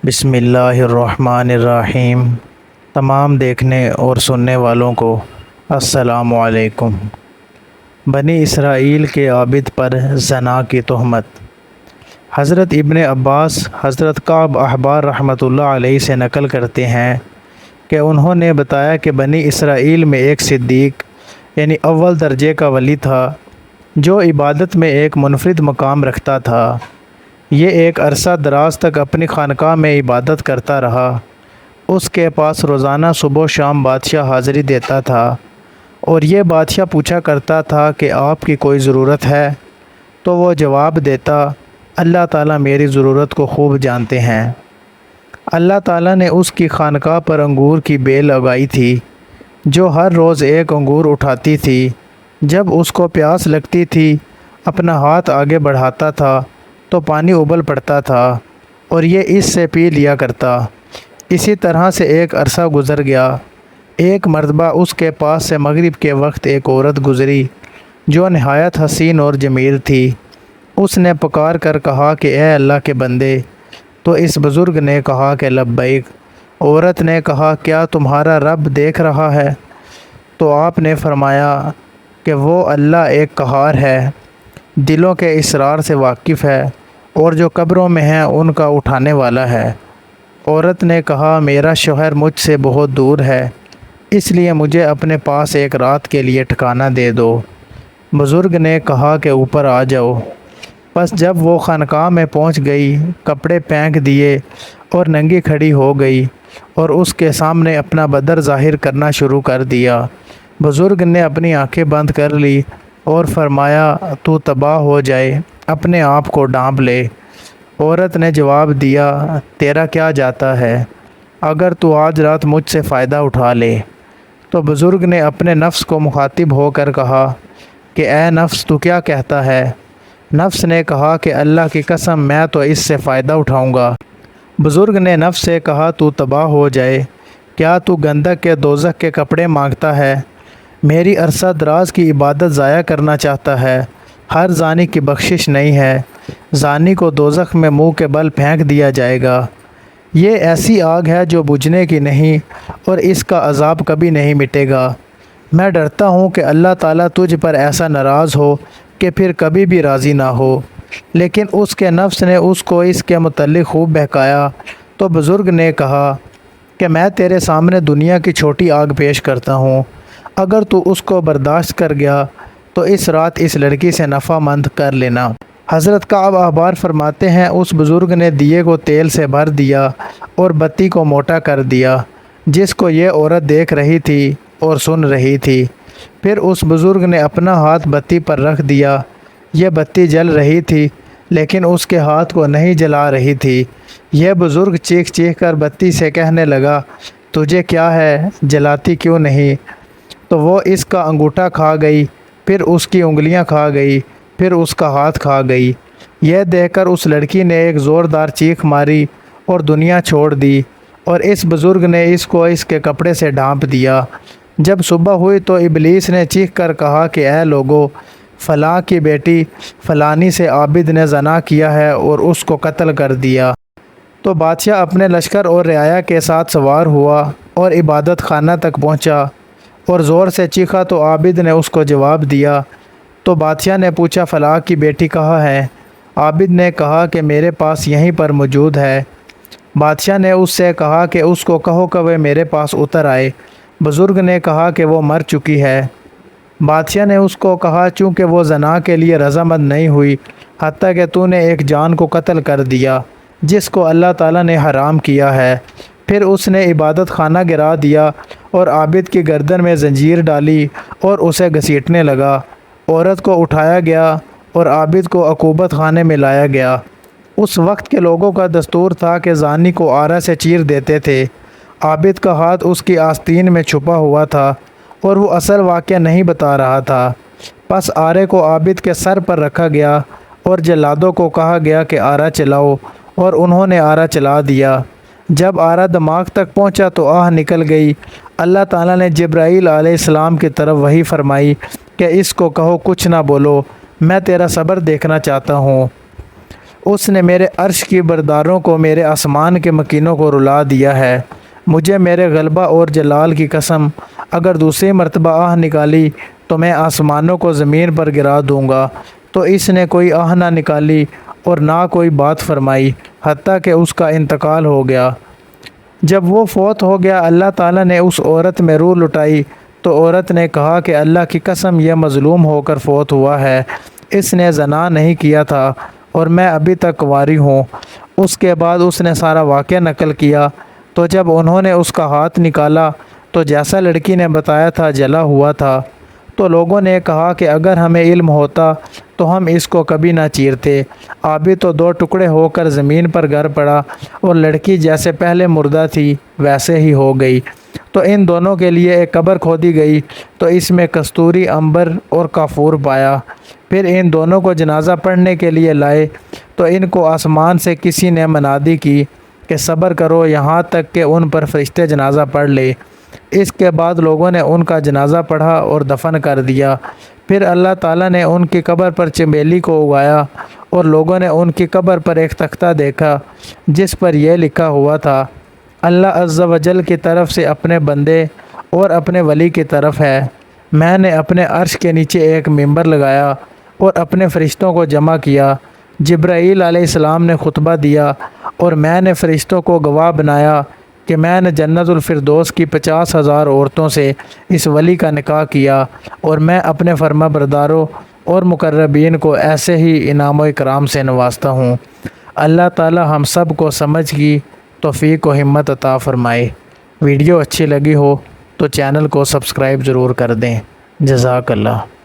بسم اللہ الرحمن الرحیم۔ تمام دیکھنے اور سننے والوں کو السلام علیکم۔ بنی اسرائیل کے عابد پر زنا کی تہمت۔ حضرت ابن عباس حضرت کعب احبار رحمۃ اللہ علیہ سے نقل کرتے ہیں کہ انہوں نے بتایا کہ بنی اسرائیل میں ایک صدیق یعنی اول درجے کا ولی تھا جو عبادت میں ایک منفرد مقام رکھتا تھا۔ یہ ایک عرصہ دراز تک اپنی خانقاہ میں عبادت کرتا رہا۔ اس کے پاس روزانہ صبح و شام بادشاہ حاضری دیتا تھا اور یہ بادشاہ پوچھا کرتا تھا کہ آپ کی کوئی ضرورت ہے؟ تو وہ جواب دیتا، اللہ تعالیٰ میری ضرورت کو خوب جانتے ہیں۔ اللہ تعالیٰ نے اس کی خانقاہ پر انگور کی بیل اگائی تھی جو ہر روز ایک انگور اٹھاتی تھی۔ جب اس کو پیاس لگتی تھی اپنا ہاتھ آگے بڑھاتا تھا تو پانی ابل پڑتا تھا اور یہ اس سے پی لیا کرتا۔ اسی طرح سے ایک عرصہ گزر گیا۔ ایک مرتبہ اس کے پاس سے مغرب کے وقت ایک عورت گزری جو نہایت حسین اور جمیل تھی۔ اس نے پکار کر کہا کہ اے اللہ کے بندے، تو اس بزرگ نے کہا کہ لبیک۔ عورت نے کہا کیا تمہارا رب دیکھ رہا ہے؟ تو آپ نے فرمایا کہ وہ اللہ ایک قہار ہے، دلوں کے اسرار سے واقف ہے اور جو قبروں میں ہیں ان کا اٹھانے والا ہے۔ عورت نے کہا میرا شوہر مجھ سے بہت دور ہے، اس لیے مجھے اپنے پاس ایک رات کے لیے ٹھکانہ دے دو۔ بزرگ نے کہا کہ اوپر آ جاؤ۔ پس جب وہ خانقاہ میں پہنچ گئی، کپڑے پھینک دیے اور ننگی کھڑی ہو گئی اور اس کے سامنے اپنا بدر ظاہر کرنا شروع کر دیا۔ بزرگ نے اپنی آنکھیں بند کر لی اور فرمایا تو تباہ ہو جائے، اپنے آپ کو ڈانپ لے۔ عورت نے جواب دیا تیرا کیا جاتا ہے، اگر تو آج رات مجھ سے فائدہ اٹھا لے۔ تو بزرگ نے اپنے نفس کو مخاطب ہو کر کہا کہ اے نفس تو کیا کہتا ہے؟ نفس نے کہا کہ اللہ کی قسم میں تو اس سے فائدہ اٹھاؤں گا۔ بزرگ نے نفس سے کہا تو تباہ ہو جائے، کیا تو گندک کے دوزخ کے کپڑے مانگتا ہے؟ میری عرصہ دراز کی عبادت ضائع کرنا چاہتا ہے۔ ہر زانی کی بخشش نہیں ہے، زانی کو دوزخ میں منہ کے بل پھینک دیا جائے گا۔ یہ ایسی آگ ہے جو بجھنے کی نہیں اور اس کا عذاب کبھی نہیں مٹے گا۔ میں ڈرتا ہوں کہ اللہ تعالیٰ تجھ پر ایسا ناراض ہو کہ پھر کبھی بھی راضی نہ ہو۔ لیکن اس کے نفس نے اس کو اس کے متعلق خوب بہکایا۔ تو بزرگ نے کہا کہ میں تیرے سامنے دنیا کی چھوٹی آگ پیش کرتا ہوں، اگر تو اس کو برداشت کر گیا تو اس رات اس لڑکی سے نفع مند کر لینا۔ حضرت کعب احبار فرماتے ہیں اس بزرگ نے دیے کو تیل سے بھر دیا اور بتی کو موٹا کر دیا جس کو یہ عورت دیکھ رہی تھی اور سن رہی تھی۔ پھر اس بزرگ نے اپنا ہاتھ بتی پر رکھ دیا۔ یہ بتی جل رہی تھی لیکن اس کے ہاتھ کو نہیں جلا رہی تھی۔ یہ بزرگ چیخ چیخ کر بتی سے کہنے لگا تجھے کیا ہے، جلاتی کیوں نہیں؟ تو وہ اس کا انگوٹھا کھا گئی، پھر اس کی انگلیاں کھا گئی، پھر اس کا ہاتھ کھا گئی۔ یہ دیکھ کر اس لڑکی نے ایک زوردار چیخ ماری اور دنیا چھوڑ دی اور اس بزرگ نے اس کو اس کے کپڑے سے ڈھانپ دیا۔ جب صبح ہوئی تو ابلیس نے چیخ کر کہا کہ اے لوگو، فلاں کی بیٹی فلانی سے عابد نے زنا کیا ہے اور اس کو قتل کر دیا۔ تو بادشاہ اپنے لشکر اور رعایا کے ساتھ سوار ہوا اور عبادت خانہ تک پہنچا اور زور سے چیخا تو عابد نے اس کو جواب دیا۔ تو بادشاہ نے پوچھا فلاں کی بیٹی کہاں ہے؟ عابد نے کہا کہ میرے پاس یہیں پر موجود ہے۔ بادشاہ نے اس سے کہا کہ اس کو کہو کہ وہ میرے پاس اتر آئے۔ بزرگ نے کہا کہ وہ مر چکی ہے۔ بادشاہ نے اس کو کہا چونکہ وہ زنا کے لیے رضامند نہیں ہوئی حتیٰ کہ تو نے ایک جان کو قتل کر دیا جس کو اللہ تعالیٰ نے حرام کیا ہے۔ پھر اس نے عبادت خانہ گرا دیا اور عابد کی گردن میں زنجیر ڈالی اور اسے گھسیٹنے لگا۔ عورت کو اٹھایا گیا اور عابد کو عقوبت خانے میں لایا گیا۔ اس وقت کے لوگوں کا دستور تھا کہ زانی کو آرا سے چیر دیتے تھے۔ عابد کا ہاتھ اس کی آستین میں چھپا ہوا تھا اور وہ اصل واقعہ نہیں بتا رہا تھا۔ پس آرے کو عابد کے سر پر رکھا گیا اور جلادوں کو کہا گیا کہ آرا چلاؤ، اور انہوں نے آرا چلا دیا۔ جب آرا دماغ تک پہنچا تو آہ نکل گئی۔ اللہ تعالیٰ نے جبرائیل علیہ السلام کی طرف وحی فرمائی کہ اس کو کہو کچھ نہ بولو، میں تیرا صبر دیکھنا چاہتا ہوں۔ اس نے میرے عرش کی برداروں کو میرے آسمان کے مکینوں کو رلا دیا ہے۔ مجھے میرے غلبہ اور جلال کی قسم، اگر دوسری مرتبہ آہ نکالی تو میں آسمانوں کو زمین پر گرا دوں گا۔ تو اس نے کوئی آہ نہ نکالی اور نہ کوئی بات فرمائی، حتیٰ کہ اس کا انتقال ہو گیا۔ جب وہ فوت ہو گیا، اللہ تعالیٰ نے اس عورت میں روح لٹائی تو عورت نے کہا کہ اللہ کی قسم، یہ مظلوم ہو کر فوت ہوا ہے، اس نے زنا نہیں کیا تھا اور میں ابھی تک کنواری ہوں۔ اس کے بعد اس نے سارا واقعہ نقل کیا۔ تو جب انہوں نے اس کا ہاتھ نکالا تو جیسا لڑکی نے بتایا تھا جلا ہوا تھا۔ تو لوگوں نے کہا کہ اگر ہمیں علم ہوتا تو ہم اس کو کبھی نہ چیرتے۔ ابھی تو 2 ٹکڑے ہو کر زمین پر گر پڑا اور لڑکی جیسے پہلے مردہ تھی ویسے ہی ہو گئی۔ تو ان دونوں کے لیے ایک قبر کھودی گئی تو اس میں کستوری، عنبر اور کافور پایا۔ پھر ان دونوں کو جنازہ پڑھنے کے لیے لائے تو ان کو آسمان سے کسی نے منادی کی کہ صبر کرو یہاں تک کہ ان پر فرشتے جنازہ پڑھ لے۔ اس کے بعد لوگوں نے ان کا جنازہ پڑھا اور دفن کر دیا۔ پھر اللہ تعالیٰ نے ان کی قبر پر چنبیلی کو اگایا اور لوگوں نے ان کی قبر پر ایک تختہ دیکھا جس پر یہ لکھا ہوا تھا، اللہ عز و جل کی طرف سے اپنے بندے اور اپنے ولی کی طرف ہے۔ میں نے اپنے عرش کے نیچے ایک منبر لگایا اور اپنے فرشتوں کو جمع کیا۔ جبرائیل علیہ السلام نے خطبہ دیا اور میں نے فرشتوں کو گواہ بنایا کہ میں نے جنت الفردوس کی 50,000 عورتوں سے اس ولی کا نکاح کیا، اور میں اپنے فرما برداروں اور مقربین کو ایسے ہی انعام و اکرام سے نوازتا ہوں۔ اللہ تعالی ہم سب کو سمجھ کی توفیق و ہمت عطا فرمائے۔ ویڈیو اچھی لگی ہو تو چینل کو سبسکرائب ضرور کر دیں۔ جزاک اللہ۔